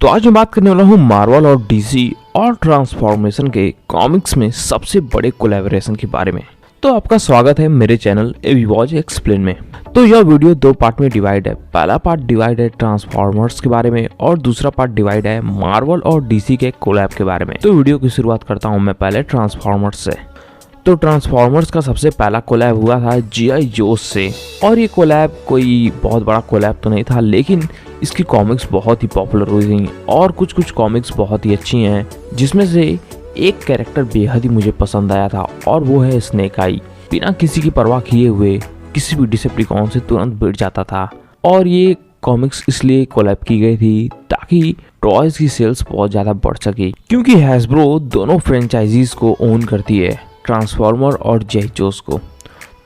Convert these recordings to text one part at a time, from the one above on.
तो आज मैं बात करने वाला हूँ मार्वल और डीसी और ट्रांसफॉर्मेशन के कॉमिक्स में सबसे बड़े कोलैबोरेशन के बारे में। तो आपका स्वागत है मेरे चैनल एवी वॉच एक्सप्लेन में। तो यह वीडियो दो पार्ट में डिवाइड है। पहला पार्ट डिवाइड है ट्रांसफॉर्मर्स के बारे में और दूसरा पार्ट डिवाइड है मार्वल और डीसी के कोलैब के बारे में। तो वीडियो की शुरुआत करता हूँ मैं पहले ट्रांसफॉर्मर्स से। तो ट्रांसफॉर्मर्स का सबसे पहला कोलैब हुआ था जी.आई. जोस से, और ये कोलैब कोई बहुत बड़ा कोलैब तो नहीं था, लेकिन इसकी कॉमिक्स बहुत ही पॉपुलर हुई थी और कुछ कॉमिक्स बहुत ही अच्छी हैं, जिसमें से एक कैरेक्टर बेहद ही मुझे पसंद आया था और वो है स्नेक आई। बिना किसी की परवाह किए हुए किसी भी डिसेप्टिकॉन से तुरंत भिड़ जाता था, और ये कॉमिक्स इसलिए कोलैब की गई थी ताकि टॉयज की सेल्स बहुत ज़्यादा बढ़ सके, क्योंकि हैसब्रो दोनों फ्रेंचाइजीज को ओन करती है, ट्रांसफॉर्मर और जी.आई. जोस को।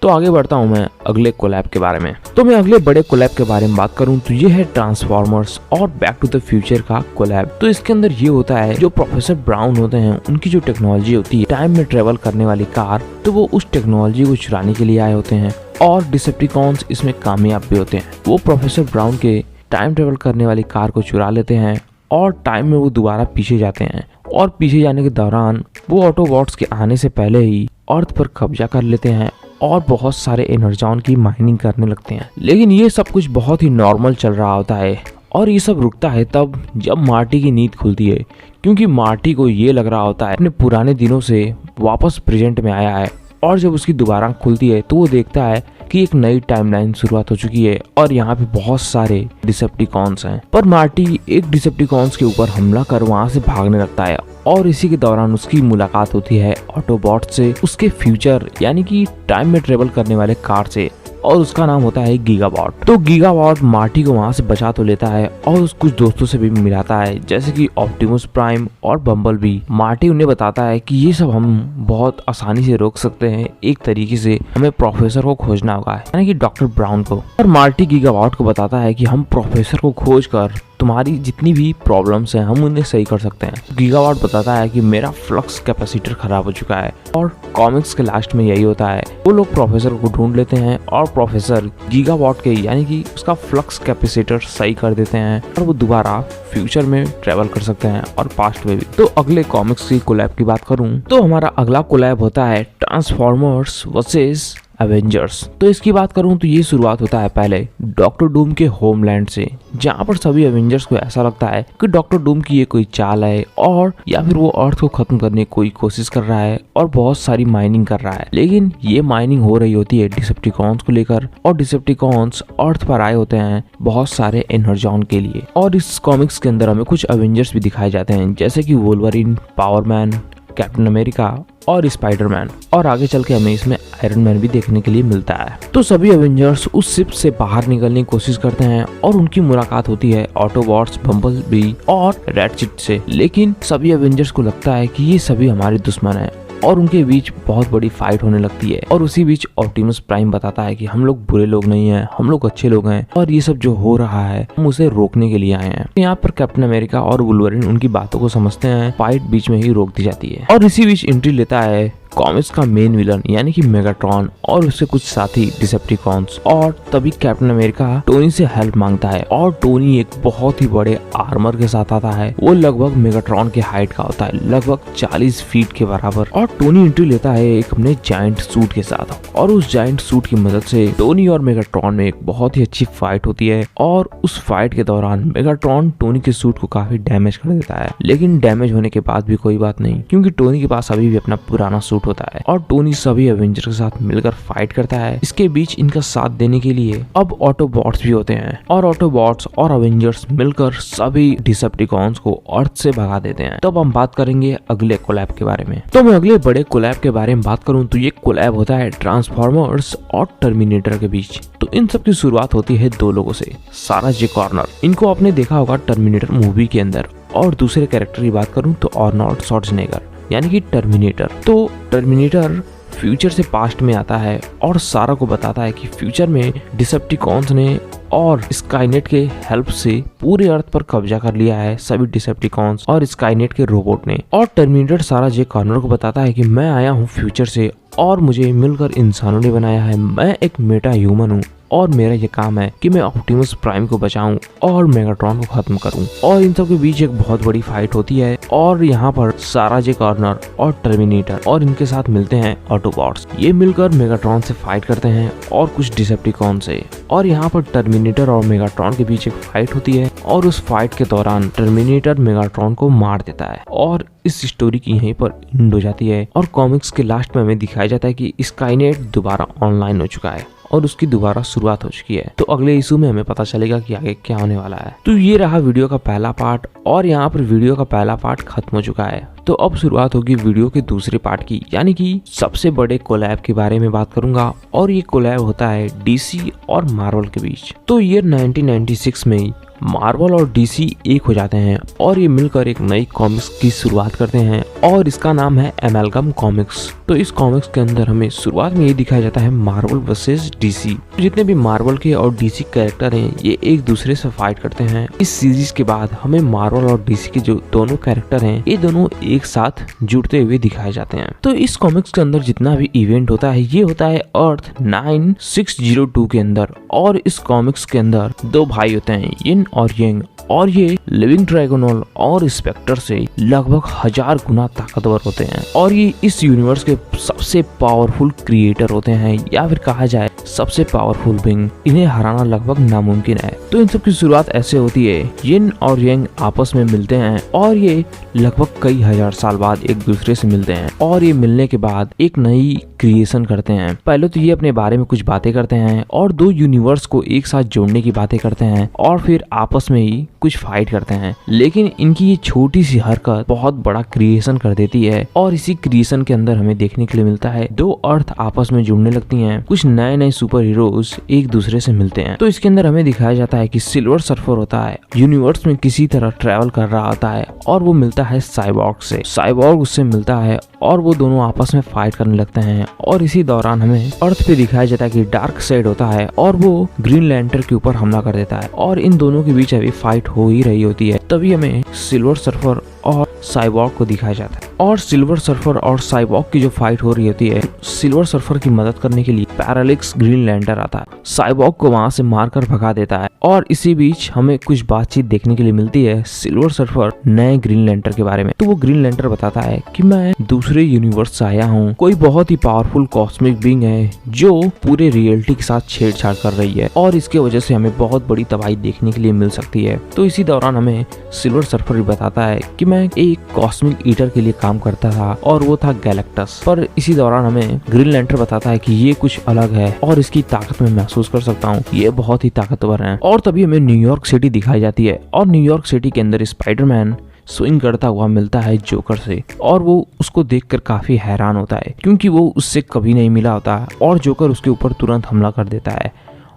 तो आगे बढ़ता हूँ मैं अगले कोलैब के बारे में। तो मैं अगले बड़े कोलैब के बारे में बात करूँ तो ये है ट्रांसफॉर्मर्स और बैक टू द फ्यूचर का कोलैब। तो इसके अंदर ये होता है, जो प्रोफेसर ब्राउन होते हैं उनकी जो टेक्नोलॉजी होती है टाइम में ट्रेवल करने वाली कार, तो वो उस टेक्नोलॉजी को चुराने के लिए आए होते हैं और डिसेप्टिकॉन्स इसमें कामयाब भी होते हैं। वो प्रोफेसर ब्राउन के टाइम ट्रेवल करने वाली कार को चुरा लेते हैं और टाइम में वो दोबारा पीछे जाते हैं, और पीछे जाने के दौरान वो ऑटोबॉट्स के आने से पहले ही अर्थ पर कब्जा कर लेते हैं और बहुत सारे एनर्जॉन की माइनिंग करने लगते हैं। लेकिन ये सब कुछ बहुत ही नॉर्मल चल रहा होता है और ये सब रुकता है तब जब मार्टी की नींद खुलती है, क्योंकि मार्टी को ये लग रहा होता है अपने पुराने दिनों से वापस प्रेजेंट में आया है, और जब उसकी दोबारा खुलती है तो वो देखता है कि एक नई टाइमलाइन शुरुआत हो चुकी है और यहाँ पे बहुत सारे डिसेप्टिकॉन्स हैं। पर मार्टी एक डिसेप्टिकॉन्स के ऊपर हमला कर वहाँ से भागने लगता है, और इसी के दौरान उसकी मुलाकात होती है ऑटोबॉट से, उसके फ्यूचर यानी कि टाइम में ट्रेवल करने वाले कार से, और उसका नाम होता है गीगाबॉट। तो गीगाबॉट मार्टी को वहाँ से बचा तो लेता है और उस कुछ दोस्तों से भी मिलाता है, जैसे कि ऑप्टिमस प्राइम और बम्बल बी। मार्टी उन्हें बताता है कि ये सब हम बहुत आसानी से रोक सकते हैं, एक तरीके से हमें प्रोफेसर को खोजना होगा, यानी कि डॉक्टर ब्राउन को। और मार्टी गीगाबॉट को बताता है कि हम प्रोफेसर को खोज कर तुम्हारी जितनी भी प्रॉब्लम्स हैं हम उन्हें सही कर सकते हैं। गीगाबॉट बताता है कि मेरा फ्लक्स कैपेसिटर खराब हो चुका है, और कॉमिक्स के लास्ट में यही होता है। वो लोग प्रोफेसर को ढूंढ लेते हैं और प्रोफेसर गीगाबॉट के यानी कि उसका फ्लक्स कैपेसिटर सही कर देते हैं, और वो दोबारा फ्यूचर में ट्रेवल कर सकते हैं और पास्ट में भी। तो अगले कॉमिक्स की कोलैब की बात करूं तो हमारा अगला कोलैब होता है ट्रांसफॉर्मर्स वर्सेस एवेंजर्स। तो इसकी बात करूं तो ये शुरुआत होता है पहले डॉक्टर डूम के होमलैंड से, जहां पर सभी एवेंजर्स को ऐसा लगता है कि डॉक्टर डूम की ये कोई चाल है, और या फिर वो अर्थ को खत्म करने की कोई कोशिश कर रहा है और बहुत सारी माइनिंग कर रहा है। लेकिन ये माइनिंग हो रही होती है डिसेप्टिकॉन्स को लेकर, और डिसेप्टिकॉन्स अर्थ पर आए होते हैं बहुत सारे एनर्जॉन के लिए। और इस कॉमिक्स के अंदर हमें कुछ एवेंजर्स भी दिखाए जाते हैं, जैसे कि वोल्वरिन, पावरमैन, कैप्टन अमेरिका और स्पाइडरमैन, और आगे चल के हमें इसमें आयरन मैन भी देखने के लिए मिलता है। तो सभी एवेंजर्स उस शिप से बाहर निकलने की कोशिश करते हैं और उनकी मुलाकात होती है ऑटोबॉट्स, बम्बल बी और रेडचिट से। लेकिन सभी एवेंजर्स को लगता है कि ये सभी हमारे दुश्मन हैं, और उनके बीच बहुत बड़ी फाइट होने लगती है। और उसी बीच ऑप्टिमस प्राइम बताता है कि हम लोग बुरे लोग नहीं हैं, हम लोग अच्छे लोग हैं, और ये सब जो हो रहा है हम उसे रोकने के लिए आए हैं। यहाँ पर कैप्टन अमेरिका और वुल्वरिन उनकी बातों को समझते हैं, फाइट बीच में ही रोक दी जाती है। और इसी बीच एंट्री लेता है कॉमिक्स का मेन विलन यानी कि मेगाट्रॉन और उसके कुछ साथी डिसेप्टिकॉन्स। और तभी कैप्टन अमेरिका टोनी से हेल्प मांगता है, और टोनी एक बहुत ही बड़े आर्मर के साथ आता है। वो लगभग मेगाट्रॉन के हाइट का होता है, लगभग 40 फीट के बराबर। और टोनी एंट्री लेता है एक अपने जायंट सूट के साथ, और उस जायंट सूट की मदद से टोनी और मेगाट्रॉन में एक बहुत ही अच्छी फाइट होती है। और उस फाइट के दौरान मेगाट्रॉन टोनी के सूट को काफी डैमेज कर देता है, लेकिन डैमेज होने के बाद भी कोई बात नहीं, क्योंकि टोनी के पास अभी भी अपना पुराना सूट होता है, और टोनी सभी एवेंजर के साथ मिलकर फाइट करता है। इसके बीच इनका साथ देने के लिए अब ऑटोबॉट्स भी होते हैं, और ऑटोबॉट्स और एवेंजर्स मिलकर सभी डिसेप्टिकॉन्स को अर्थ से भगा देते हैं। तो अब हम बात करेंगे अगले कोलैब के बारे में। तो मैं अगले बड़े कोलैब के बारे में बात करूं तो ये कोलैब होता है ट्रांसफॉर्मर्स और टर्मिनेटर के बीच। तो इन सब की शुरुआत होती है दो लोगों से, सारा जे कॉर्नर। इनको आपने देखा होगा टर्मिनेटर मूवी के अंदर। और दूसरे कैरेक्टर की बात करूं तो आर्नोल्ड श्वार्ज़नेगर यानी कि टर्मिनेटर। तो टर्मिनेटर फ्यूचर से पास्ट में आता है और सारा को बताता है कि फ्यूचर में डिसेप्टिकॉन्स ने और स्काईनेट के हेल्प से पूरे अर्थ पर कब्जा कर लिया है, सभी डिसेप्टिकॉन्स और स्काईनेट के रोबोट ने। और टर्मिनेटर सारा जे कॉर्नर को बताता है कि मैं आया हूँ फ्यूचर से और मुझे मिलकर इंसानों ने बनाया है, मैं एक मेटा ह्यूमन हूँ और मेरा ये काम है कि मैं ऑप्टिमस प्राइम को बचाऊं और मेगाट्रॉन को खत्म करूं। और इन सब के बीच एक बहुत बड़ी फाइट होती है और यहाँ पर सारा जे कॉर्नर और टर्मिनेटर और इनके साथ मिलते हैं ऑटोबॉट्स। ये मिलकर मेगाट्रॉन से फाइट करते हैं और कुछ डिसेप्टिकॉन से। और यहाँ पर टर्मिनेटर और मेगाट्रॉन के बीच एक फाइट होती है और उस फाइट के दौरान टर्मिनेटर मेगाट्रॉन को मार देता है और इस स्टोरी की यहीं पर एंड हो जाती है। और कॉमिक्स के लास्ट में हमें दिखाया जाता है कि स्काईनेट दोबारा ऑनलाइन हो चुका है और उसकी दोबारा शुरुआत हो चुकी है। तो अगले इशू में हमें पता चलेगा कि आगे क्या होने वाला है। तो ये रहा वीडियो का पहला पार्ट और यहाँ पर वीडियो का पहला पार्ट खत्म हो चुका है। तो अब शुरुआत होगी वीडियो के दूसरे पार्ट की, यानी कि सबसे बड़े कोलैब के बारे में बात करूंगा। और ये कोलैब होता है डीसी और मार्वल के बीच। तो ईयर 1996 में मार्वल और डीसी एक हो जाते हैं और ये मिलकर एक नई कॉमिक्स की शुरुआत करते हैं और इसका नाम है एमलगम कॉमिक्स। तो इस कॉमिक्स के अंदर हमें शुरुआत में ये दिखाया जाता है मार्वल वर्सेस डीसी। जितने भी मार्वल के और डीसी कैरेक्टर हैं ये एक दूसरे से फाइट करते हैं। इस सीरीज के बाद हमें मार्वल और डीसी के जो दोनों कैरेक्टर हैं ये दोनों एक साथ जुड़ते हुए दिखाए जाते हैं। तो इस कॉमिक्स के अंदर जितना भी इवेंट होता है ये होता है अर्थ 9602 के अंदर। और इस कॉमिक्स के अंदर दो भाई होते हैं, यिन और यंग, और ये लिविंग ड्रैगोनॉल और स्पेक्टर से लगभग 1000 गुना ताकतवर होते हैं और ये इस यूनिवर्स के सबसे पावरफुल क्रिएटर होते हैं, या फिर कहा जाए सबसे पावरफुल बीइंग। इन्हें हराना लगभग नामुमकिन है। तो इन सब की शुरुआत ऐसे होती है, यिन और यंग आपस में मिलते हैं और ये लगभग कई हजार साल बाद एक दूसरे से मिलते हैं और ये मिलने के बाद एक नई क्रिएशन करते हैं। पहले तो ये अपने बारे में कुछ बातें करते हैं और दो यूनिवर्स को एक साथ जोड़ने की बातें करते हैं और फिर आपस में ही कुछ फाइट करते हैं। लेकिन इनकी ये छोटी सी हरकत बहुत बड़ा क्रिएशन कर देती है और इसी क्रिएशन के अंदर हमें देखने के लिए मिलता है दो अर्थ आपस में जुड़ने लगती हैं। कुछ नए नए सुपर हीरोज एक दूसरे से मिलते हैं। तो इसके अंदर हमें दिखाया जाता है कि सिल्वर सर्फर होता है, यूनिवर्स में किसी तरह ट्रेवल कर रहा होता है और वो मिलता है साइबॉर्ग से। साइबॉर्ग उससे मिलता है और वो दोनों आपस में फाइट करने लगते हैं। और इसी दौरान हमें अर्थ पे दिखाया जाता है कि डार्क साइड होता है और वो ग्रीन लैंटर्न के ऊपर हमला कर देता है और इन दोनों के बीच अभी फाइट हो ही रही होती है। तभी हमें सिल्वर सर्फर और साइबॉर्ग को दिखाया जाता है और सिल्वर सर्फर और साइबॉर्ग की जो फाइट हो रही होती है, सिल्वर सर्फर की मदद करने के लिए पैरालेक्स ग्रीन लैंटर्न आता है, साइबॉर्ग को वहां से मारकर भगा देता है। और इसी बीच हमें कुछ बातचीत देखने के लिए मिलती है सिल्वर सर्फर नए ग्रीन लैंटर्न के बारे में। तो वो ग्रीन लैंटर्न बताता है कि मैं दूसरे यूनिवर्स से आया हूँ, कोई बहुत ही पावरफुल कॉस्मिक बीइंग है जो पूरे रियलिटी के साथ छेड़छाड़ कर रही है और इसके वजह से हमें बहुत बड़ी तबाही देखने के लिए मिल सकती है। तो इसी दौरान हमें सिल्वर सर्फर बताता है कि मैं एक कॉस्मिक ईटर के लिए काम करता था और वो था गैलेक्टस। पर इसी दौरान हमें ग्रीन लैंटर्न बताता है कि ये कुछ अलग है और इसकी ताकत मैं महसूस कर सकता हूँ, ये बहुत ही ताकतवर है। और तभी हमें न्यूयॉर्क सिटी दिखाई जाती है और न्यूयॉर्क सिटी के अंदर स्पाइडरमैन स्विंग करता हुआ मिलता है जोकर से और वो उसको देखकर काफी हैरान होता है क्योंकि वो उससे कभी नहीं मिला होता और जोकर उसके ऊपर तुरंत हमला कर देता है।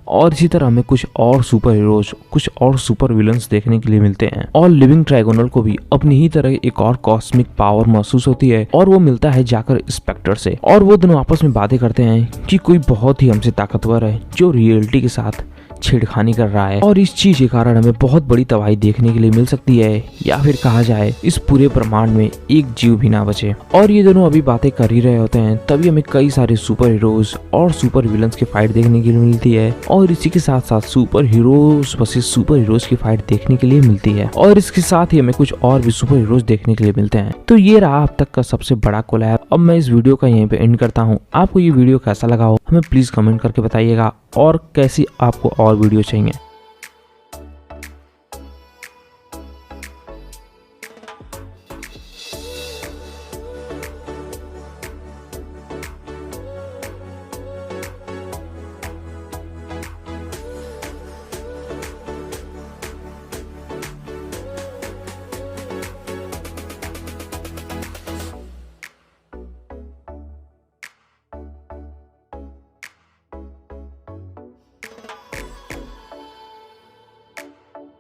और इसी तरह हमें कुछ और सुपर हीरोज, कुछ और सुपर विलन्स देखने के लिए मिलते हैं और लिविंग ट्राइगोनल को भी अपनी ही तरह एक और कॉस्मिक पावर महसूस होती है और वो मिलता है जाकर स्पेक्टर से और वो दोनों आपस में बातें करते हैं कि कोई बहुत ही हमसे ताकतवर है जो रियलिटी के साथ छेड़खानी कर रहा है और इस चीज के कारण हमें बहुत बड़ी तबाही देखने के लिए मिल सकती है, या फिर कहा जाए इस पूरे ब्रह्मांड में एक जीव भी ना बचे। और ये दोनों अभी बातें कर ही रहे होते हैं तभी हमें कई सारे सुपर हीरोज और सुपर विलन्स की फाइट देखने के लिए मिलती है और इसी के साथ साथ super heroes versus super heroes की फाइट देखने के लिए मिलती है और इसके साथ ही हमें कुछ और भी सुपर हीरोज देखने के लिए मिलते हैं। तो ये रहा अब तक का सबसे बड़ा कोलैब। अब मैं इस वीडियो का यहीं पे एंड करता हूँ। आपको ये वीडियो कैसा लगा हो हमें प्लीज कमेंट करके बताइएगा और कैसी आपको और वीडियो चाहिए।